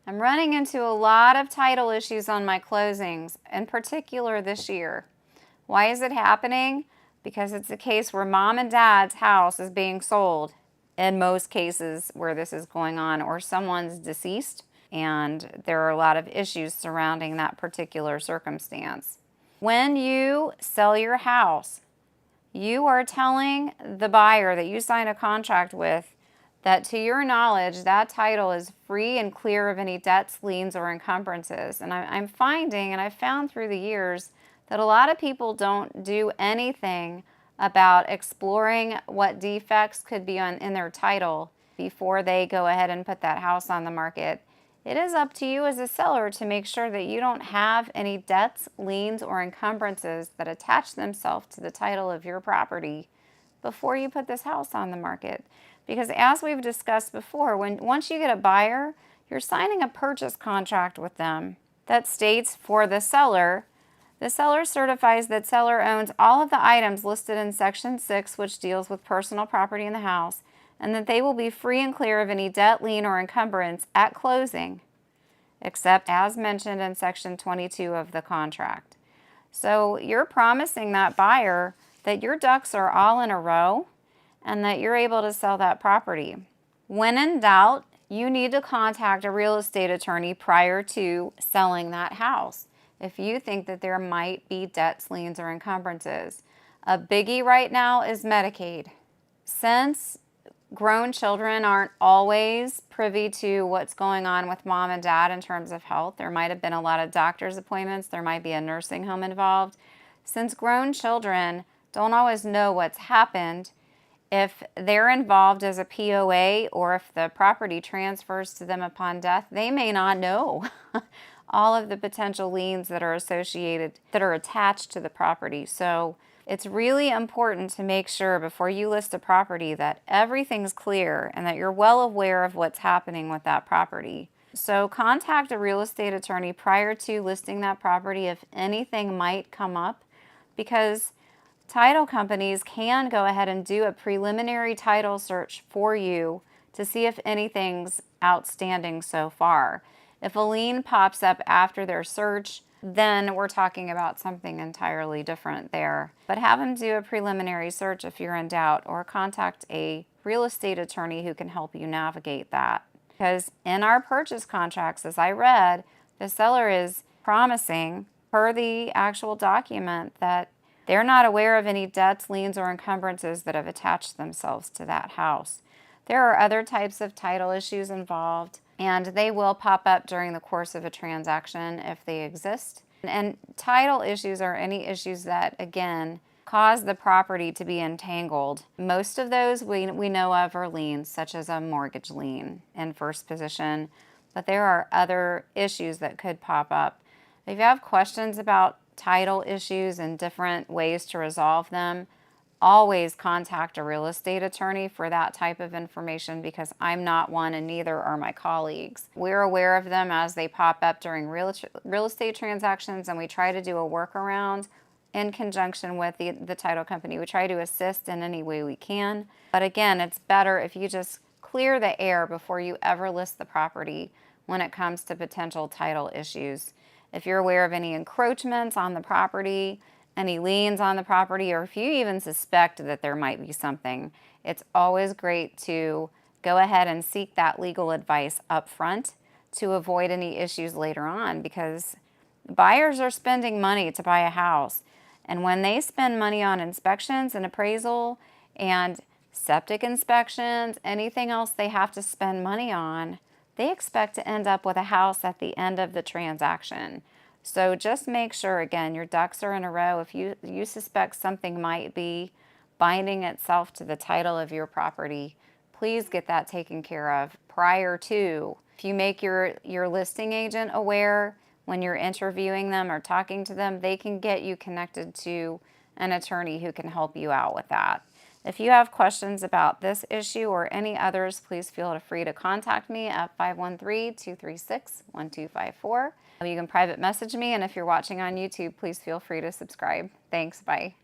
I'm running into a lot of title issues on my closings, in particular this year. Why is it happening? Because it's a case where mom and dad's house is being sold, in most cases where this is going on, or someone's deceased, and there are a lot of issues surrounding that particular circumstance. When you sell your house, you are telling the buyer that you sign a contract with that, to your knowledge, that title is free and clear of any debts, liens, or encumbrances. And I'm finding, and I've found through the years, that a lot of people don't do anything about exploring what defects could be in their title before they go ahead and put that house on the market. It is up to you as a seller to make sure that you don't have any debts, liens, or encumbrances that attach themselves to the title of your property before you put this house on the market. Because as we've discussed before, once you get a buyer, you're signing a purchase contract with them that states for the seller certifies that seller owns all of the items listed in Section 6, which deals with personal property in the house, and that they will be free and clear of any debt, lien, or encumbrance at closing, except as mentioned in Section 22 of the contract. So you're promising that buyer that your ducks are all in a row and that you're able to sell that property. When in doubt, you need to contact a real estate attorney prior to selling that house if you think that there might be debts, liens, or encumbrances. A biggie right now is Medicaid. Since grown children aren't always privy to what's going on with mom and dad in terms of health, there might have been a lot of doctor's appointments, there might be a nursing home involved. Since grown children don't always know what's happened, if they're involved as a POA or if the property transfers to them upon death, they may not know all of the potential liens that are associated, that are attached to the property. So it's really important to make sure before you list a property that everything's clear and that you're well aware of what's happening with that property. So contact a real estate attorney prior to listing that property if anything might come up, because title companies can go ahead and do a preliminary title search for you to see if anything's outstanding so far. If a lien pops up after their search, then we're talking about something entirely different there. But have them do a preliminary search if you're in doubt, or contact a real estate attorney who can help you navigate that. Because in our purchase contracts, as I read, the seller is promising, per the actual document, that they're not aware of any debts, liens, or encumbrances that have attached themselves to that house. There are other types of title issues involved, and they will pop up during the course of a transaction if they exist. And title issues are any issues that, again, cause the property to be entangled. Most of those we know of are liens, such as a mortgage lien in first position, but there are other issues that could pop up. If you have questions about title issues and different ways to resolve them, always contact a real estate attorney for that type of information, because I'm not one and neither are my colleagues. We're aware of them as they pop up during real estate transactions, and we try to do a workaround in conjunction with the title company. We try to assist in any way we can. But again, it's better if you just clear the air before you ever list the property when it comes to potential title issues. If you're aware of any encroachments on the property, any liens on the property, or if you even suspect that there might be something, it's always great to go ahead and seek that legal advice up front to avoid any issues later on, because buyers are spending money to buy a house. And when they spend money on inspections and appraisal and septic inspections, anything else they have to spend money on, they expect to end up with a house at the end of the transaction. So just make sure, again, your ducks are in a row. If you suspect something might be binding itself to the title of your property, please get that taken care of prior to. If you make your listing agent aware when you're interviewing them or talking to them, they can get you connected to an attorney who can help you out with that. If you have questions about this issue or any others, please feel free to contact me at 513-236-1254. You can private message me, and if you're watching on YouTube, please feel free to subscribe. Thanks, bye.